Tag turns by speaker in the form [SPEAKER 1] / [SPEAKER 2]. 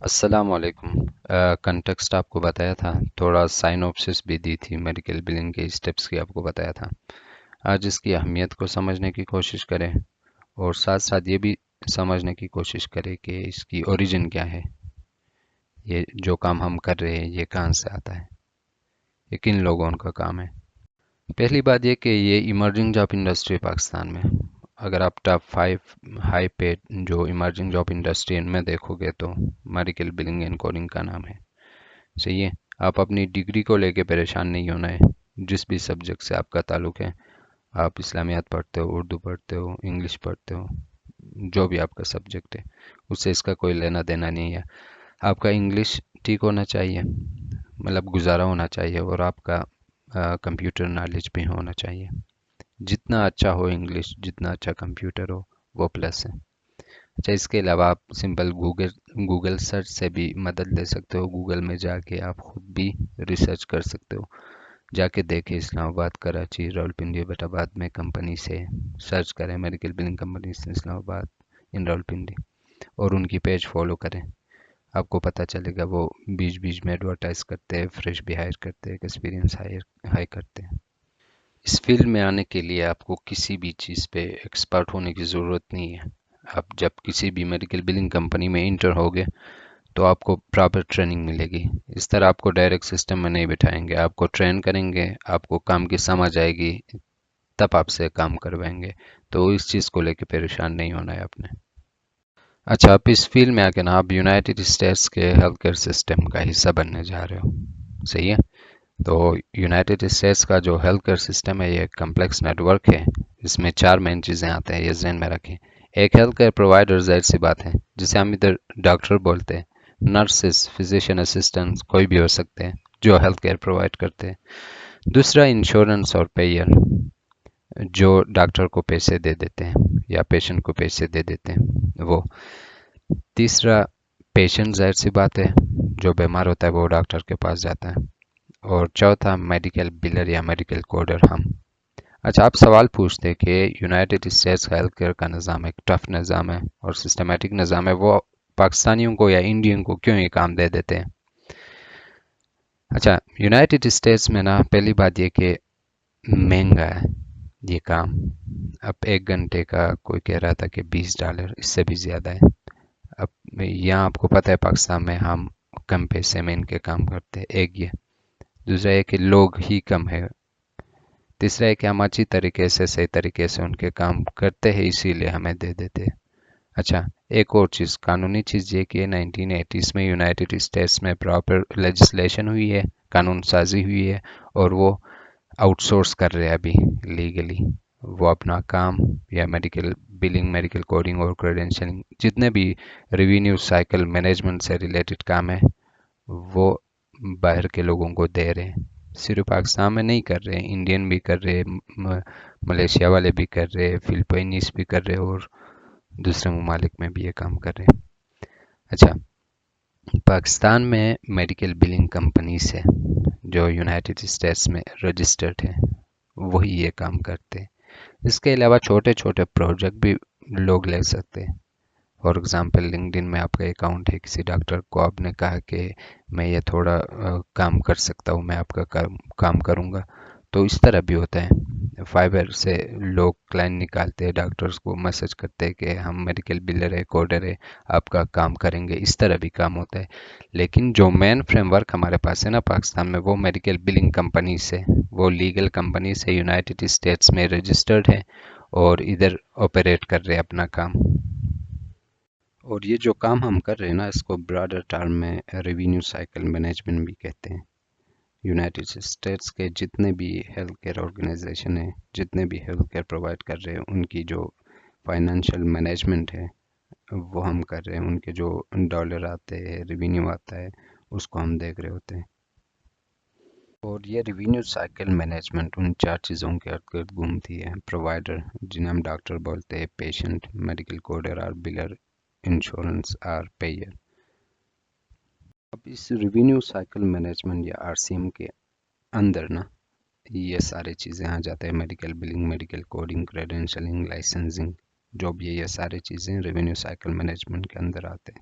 [SPEAKER 1] السلام علیکم۔ کنٹیکسٹ آپ کو بتایا تھا، تھوڑا سائنوپسس بھی دی تھی، میڈیکل بلنگ کے اسٹیپس کی آپ کو بتایا تھا۔ آج اس کی اہمیت کو سمجھنے کی کوشش کریں اور ساتھ ساتھ یہ بھی سمجھنے کی کوشش کریں کہ اس کی اوریجن کیا ہے، یہ جو کام ہم کر رہے ہیں یہ کہاں سے آتا ہے، یہ کن لوگوں کا کام ہے۔ پہلی بات یہ کہ یہ ایمرجنگ جاب انڈسٹری پاکستان میں، اگر آپ ٹاپ 5 ہائی پیڈ جو ایمرجنگ جاب انڈسٹری ان میں دیکھو گے تو میڈیکل بلنگ اینڈ کوڈنگ کا نام ہے۔ صحیح ہے۔ آپ اپنی ڈگری کو لے کے پریشان نہیں ہونا ہے، جس بھی سبجیکٹ سے آپ کا تعلق ہے، آپ اسلامیات پڑھتے ہو، اردو پڑھتے ہو، انگلش پڑھتے ہو، جو بھی آپ کا سبجیکٹ ہے اس سے اس کا کوئی لینا دینا نہیں ہے۔ آپ کا انگلش ٹھیک ہونا چاہیے، مطلب گزارا ہونا چاہیے، اور آپ کا کمپیوٹر نالج بھی ہونا چاہیے۔ جتنا اچھا ہو انگلش، جتنا اچھا کمپیوٹر ہو، وہ پلس ہے۔ اچھا، اس کے علاوہ آپ سمپل گوگل سرچ سے بھی مدد لے سکتے ہو۔ گوگل میں جا کے آپ خود بھی ریسرچ کر سکتے ہو، جا کے دیکھیں اسلام آباد، کراچی، راولپنڈی، ایبٹ آباد میں کمپنی سے سرچ کریں، میڈیکل بلنگ کمپنی سے اسلام آباد ان راولپنڈی، اور ان کی پیج فالو کریں۔ آپ کو پتہ چلے گا وہ بیچ بیچ میں ایڈورٹائز کرتے ہیں، فریش بھی ہائر کرتے ہیں، ایکسپیرینس ہائی کرتے ہیں۔ اس فیلڈ میں آنے کے لیے آپ کو کسی بھی چیز پہ ایکسپرٹ ہونے کی ضرورت نہیں ہے۔ آپ جب کسی بھی میڈیکل بلنگ کمپنی میں انٹر ہوگے تو آپ کو پراپر ٹریننگ ملے گی۔ اس طرح آپ کو ڈائریکٹ سسٹم میں نہیں بٹھائیں گے، آپ کو ٹرین کریں گے، آپ کو کام کی سمجھ آئے گی، تب آپ سے کام کروائیں گے۔ تو اس چیز کو لے کے پریشان نہیں ہونا ہے آپ نے۔ اچھا، آپ اس فیلڈ میں آ کے نا آپ یونائٹڈ اسٹیٹس کے ہیلتھ کیئر سسٹم کا حصہ بننے جا رہے ہو۔ صحیح ہے۔ تو یونائٹڈ اسٹیٹس کا جو ہیلتھ کیئر سسٹم ہے یہ کمپلیکس نیٹ ورک ہے۔ اس میں 4 مین چیزیں آتے ہیں، یہ ذہن میں رکھیں۔ ایک ہیلتھ کیئر پرووائڈر، ظاہر سی بات ہے، جسے ہم ادھر ڈاکٹر بولتے ہیں، نرسز، فزیشین اسسٹنٹ کوئی بھی ہو سکتے ہیں جو ہیلتھ کیئر پرووائڈ کرتے ہیں۔ دوسرا انشورنس اور پیئر، جو ڈاکٹر کو پیسے دے دیتے ہیں یا پیشنٹ کو پیسے دے دیتے ہیں وہ۔ تیسرا پیشنٹ، ظاہر سی بات ہے، جو بیمار ہوتا ہے وہ ڈاکٹر کے پاس جاتا ہے۔ اور چوتھا میڈیکل بلر یا میڈیکل کوڈر ہم۔ اچھا، آپ سوال پوچھتے کہ یونائٹڈ اسٹیٹس کا ہیلتھ کیئر کا نظام ایک ٹف نظام ہے اور سسٹمیٹک نظام ہے، وہ پاکستانیوں کو یا انڈین کو کیوں یہ کام دے دیتے ہیں؟ اچھا، یونائٹڈ اسٹیٹس میں نا پہلی بات یہ کہ مہنگا ہے یہ کام۔ اب 1 گھنٹے کا کوئی کہہ رہا تھا کہ $20، اس سے بھی زیادہ ہے۔ اب یہاں آپ کو پتہ ہے پاکستان میں ہم کم پیسے میں ان کے کام کرتے ہیں، ایک یہ۔ دوسرا یہ کہ لوگ ہی کم ہے۔ تیسرا ہے کہ ہم اچھی طریقے سے، صحیح طریقے سے ان کے کام کرتے ہیں، اسی لیے ہمیں دے دیتے ہیں۔ اچھا، ایک اور چیز، قانونی چیز یہ کہ 1980s میں یونائٹڈ اسٹیٹس میں پراپر لیجسلیشن ہوئی ہے، قانون سازی ہوئی ہے، اور وہ آؤٹ سورس کر رہے ہیں ابھی لیگلی۔ وہ اپنا کام یا میڈیکل بلنگ، میڈیکل کوڈنگ اور کریڈینشلنگ، جتنے بھی ریونیو سائیکل مینجمنٹ سے ریلیٹڈ کام ہے، وہ باہر کے لوگوں کو دے رہے ہیں۔ صرف پاکستان میں نہیں کر رہے، انڈین بھی کر رہے، ملیشیا والے بھی کر رہے، فلپائنیز بھی کر رہے، اور دوسرے ممالک میں بھی یہ کام کر رہے ہیں۔ اچھا، پاکستان میں میڈیکل بلنگ کمپنیز ہے جو یونائٹڈ اسٹیٹس میں رجسٹرڈ ہے، وہی یہ کام کرتے ہیں۔ اس کے علاوہ چھوٹے چھوٹے پروجیکٹ بھی لوگ لے سکتے ہیں۔ فار ایگزامپل، لنکڈ ان میں آپ کا اکاؤنٹ ہے، کسی ڈاکٹر کو آپ نے کہا کہ میں یہ تھوڑا کام کر سکتا ہوں، میں آپ کا کام کروں گا، تو اس طرح بھی ہوتا ہے۔ فائبر سے لوگ کلائنٹ نکالتے ہیں، ڈاکٹرز کو میسج کرتے ہیں کہ ہم میڈیکل بلر ہے، کوڈر ہے، آپ کا کام کریں گے، اس طرح بھی کام ہوتا ہے۔ لیکن جو مین فریم ورک ہمارے پاس ہے نا پاکستان میں، وہ میڈیکل بلنگ کمپنی سے، وہ لیگل کمپنی سے یونائٹڈ اسٹیٹس میں رجسٹرڈ ہے اور ادھر آپریٹ کر رہے اپنا کام۔ اور یہ جو کام ہم کر رہے ہیں نا، اس کو براڈر ٹرم میں ریونیو سائیکل مینجمنٹ بھی کہتے ہیں۔ یونائٹڈ اسٹیٹس کے جتنے بھی ہیلتھ کیئر آرگنائزیشن ہیں، جتنے بھی ہیلتھ کیئر پرووائڈ کر رہے ہیں، ان کی جو فائنینشیل مینجمنٹ ہے وہ ہم کر رہے ہیں۔ ان کے جو ڈالر آتے ہیں، ریونیو آتا ہے، اس کو ہم دیکھ رہے ہوتے ہیں۔ اور یہ ریونیو سائیکل مینجمنٹ ان 4 چیزوں کے ارد گرد گھومتی ہے: پرووائڈر، جنہیں ہم ڈاکٹر بولتے ہیں، پیشنٹ، میڈیکل کوڈر اور بلر، انشورنس اور پیئر۔ اب اس ریونیو سائیکل مینجمنٹ یا آر سی ایم کے اندر نا یہ سارے چیزیں آ جاتے ہیں: medical billing, medical coding, credentialing, licensing, جو بھی ہے، یہ سارے چیزیں ریونیو سائیکل مینجمنٹ کے اندر آتے ہیں۔